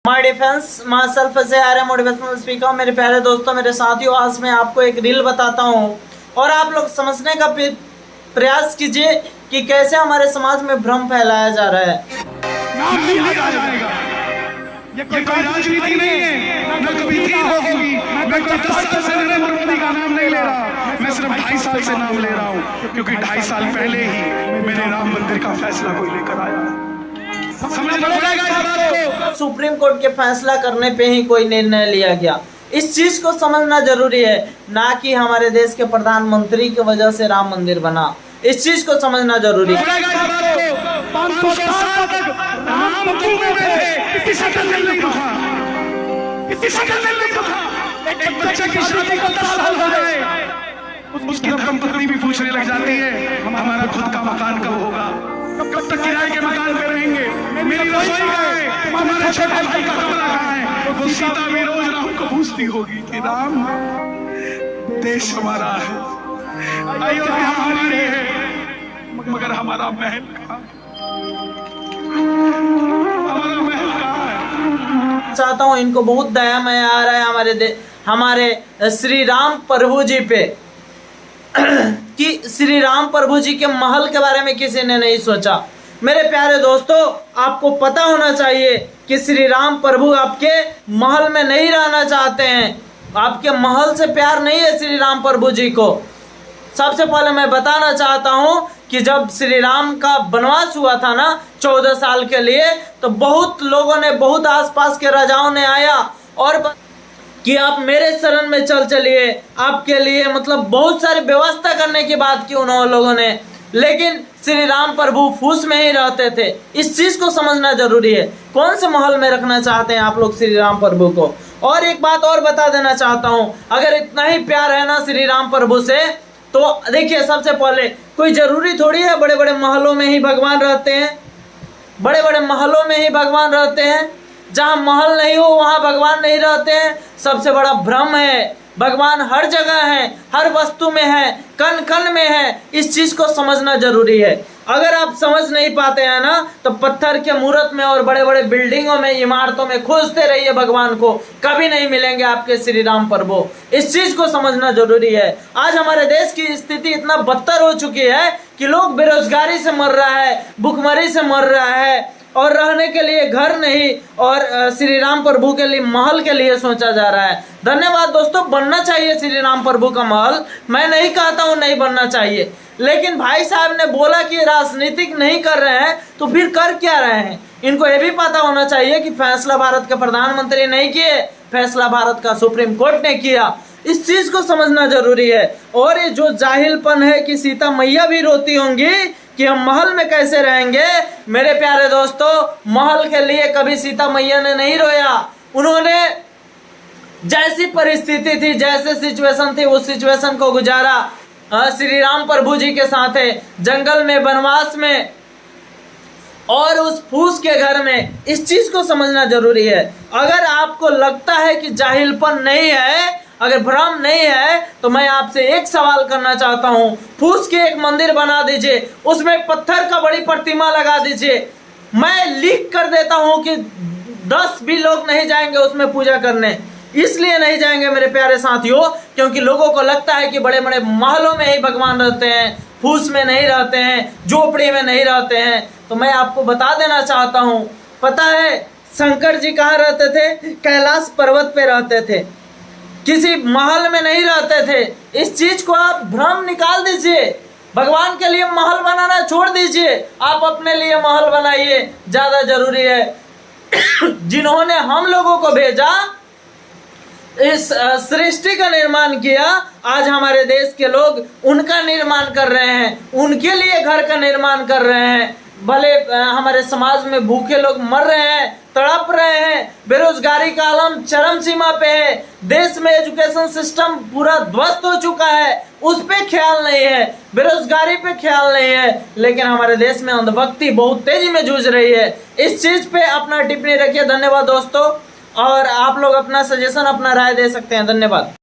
My defence my self से आ रहा motivational speaker. मेरे प्यारे दोस्तों, मेरे साथियों, आज मैं आपको एक रील बताता हूँ और आप लोग समझने का प्रयास कीजिए कि कैसे हमारे समाज में भ्रम फैलाया जा रहा है। नाम नहीं लिया जाएगा, ये कोई राजनीति नहीं है, न कभी थी होगी। मैं कोई 10 साल से नरेंद्र मोदी का नाम नहीं ले रहा, मैं सिर्फ 2.5 साल से नाम ले रहा हूँ, क्योंकि 2.5 साल पहले ही मेरे राम मंदिर का फैसला कोई लेकर आया। समझना पड़ेगा इस बात को। सुप्रीम कोर्ट के फैसला करने पे ही कोई निर्णय लिया गया, इस चीज को समझना जरूरी है, ना कि हमारे देश के प्रधानमंत्री की वजह से राम मंदिर बना। इस चीज को समझना जरूरी है। 500 साल तक राम मंदिर में थे, किसी शक्ल में नहीं रखा, किसी शक्ल में नहीं रखा। एक बच्चे की शादी को 10 साल हो गए, उसकी धर्मपत्नी भी पूछने लग जाती है हमारा खुद का मकान कब होगा, कब तक किराए के मकान पे रहेंगे, मेरी रसोई कहाँ है, हमारे छोटे भाई का कमरा कहाँ है। वो सीता भी रोज राम को पूछती होगी कि राम, देश हमारा है, अयोध्या हमारी है, मगर हमारा महल कहाँ है, हमारा महल कहाँ है। चाहता हूँ इनको बहुत दया में आ रहा है हमारे श्री राम प्रभु जी पे कि श्री राम प्रभु जी के महल के बारे में किसी ने नहीं सोचा। मेरे प्यारे दोस्तों, आपको पता होना चाहिए कि श्री राम प्रभु आपके महल में नहीं रहना चाहते हैं, आपके महल से प्यार नहीं है श्री राम प्रभु जी को। सबसे पहले मैं बताना चाहता हूं कि जब श्री राम का वनवास हुआ था ना 14 साल के लिए, तो बहुत लोगों ने, बहुत आसपास के राजाओं ने आया और कि आप मेरे शरण में चलिए, आपके लिए मतलब बहुत सारी व्यवस्था करने की बात की उन्होंने लोगों ने, लेकिन श्री राम प्रभु फूस में ही रहते थे। इस चीज को समझना जरूरी है, कौन से महल में रखना चाहते हैं आप लोग श्री राम प्रभु को। और एक बात और बता देना चाहता हूँ, अगर इतना ही प्यार है ना श्री राम प्रभु से, तो देखिए सबसे पहले कोई जरूरी थोड़ी है बड़े बड़े महलों में ही भगवान रहते हैं। बड़े बड़े महलों में ही भगवान रहते हैं, जहाँ महल नहीं हो वहाँ भगवान नहीं रहते हैं। सबसे बड़ा भ्रम है, भगवान हर जगह है, हर वस्तु में है, कण कण में है। इस चीज को समझना जरूरी है। अगर आप समझ नहीं पाते हैं ना, तो पत्थर के मूर्त में और बड़े बड़े बिल्डिंगों में, इमारतों में खोजते रहिए भगवान को, कभी नहीं मिलेंगे आपके श्री राम प्रभु। इस चीज को समझना जरूरी है। आज हमारे देश की स्थिति इतना बदतर हो चुकी है कि लोग बेरोजगारी से मर रहा है, भूखमरी से मर रहा है, और रहने के लिए घर नहीं, और श्री राम प्रभु के लिए महल के लिए सोचा जा रहा है। धन्यवाद दोस्तों, बनना चाहिए श्री राम प्रभु का महल, मैं नहीं कहता हूँ नहीं बनना चाहिए, लेकिन भाई साहब ने बोला कि राजनीतिक नहीं कर रहे हैं, तो फिर कर क्या रहे हैं। इनको ये भी पता होना चाहिए कि फैसला भारत के प्रधानमंत्री नहीं किए, फैसला भारत का सुप्रीम कोर्ट ने किया। इस चीज को समझना जरूरी है। और ये जो जाहिलपन है कि सीता मैया भी रोती होंगी कि हम महल में कैसे रहेंगे, मेरे प्यारे दोस्तों, महल के लिए कभी सीता मैया ने नहीं रोया। उन्होंने जैसी परिस्थिति थी, जैसे सिचुएशन थी, उस सिचुएशन को गुजारा श्री राम प्रभु जी के साथ है, जंगल में, वनवास में और उस फूस के घर में। इस चीज को समझना जरूरी है। अगर आपको लगता है कि जाहिलपन नहीं है, अगर भ्रम नहीं है, तो मैं आपसे एक सवाल करना चाहता हूँ, फूस के एक मंदिर बना दीजिए, उसमें पत्थर का बड़ी प्रतिमा लगा दीजिए। मैं लिख कर देता हूँ कि 10 भी लोग नहीं जाएंगे उसमें पूजा करने। इसलिए नहीं जाएंगे मेरे प्यारे साथियों, क्योंकि लोगों को लगता है कि बड़े बड़े महलों में ही भगवान रहते हैं, फूस में नहीं रहते हैं, झोपड़ी में नहीं रहते हैं। तो मैं आपको बता देना चाहता हूँ, पता है शंकर जी कहाँ रहते थे? कैलाश पर्वत पे रहते थे, किसी महल में नहीं रहते थे। इस चीज को आप भ्रम निकाल दीजिए। भगवान के लिए महल बनाना छोड़ दीजिए, आप अपने लिए महल बनाइए, ज्यादा जरूरी है। जिन्होंने हम लोगों को भेजा, इस सृष्टि का निर्माण किया, आज हमारे देश के लोग उनका निर्माण कर रहे हैं, उनके लिए घर का निर्माण कर रहे हैं। भले हमारे समाज में भूखे लोग मर रहे हैं, तड़प रहे हैं, बेरोजगारी का आलम चरम सीमा पे है, देश में एजुकेशन सिस्टम पूरा ध्वस्त हो चुका है, उस पे ख्याल नहीं है, बेरोजगारी पे ख्याल नहीं है, लेकिन हमारे देश में अंधभक्ति बहुत तेजी में जूझ रही है। इस चीज पे अपना टिप्पणी रखिए। धन्यवाद दोस्तों, और आप लोग अपना सजेशन, अपना राय दे सकते हैं। धन्यवाद।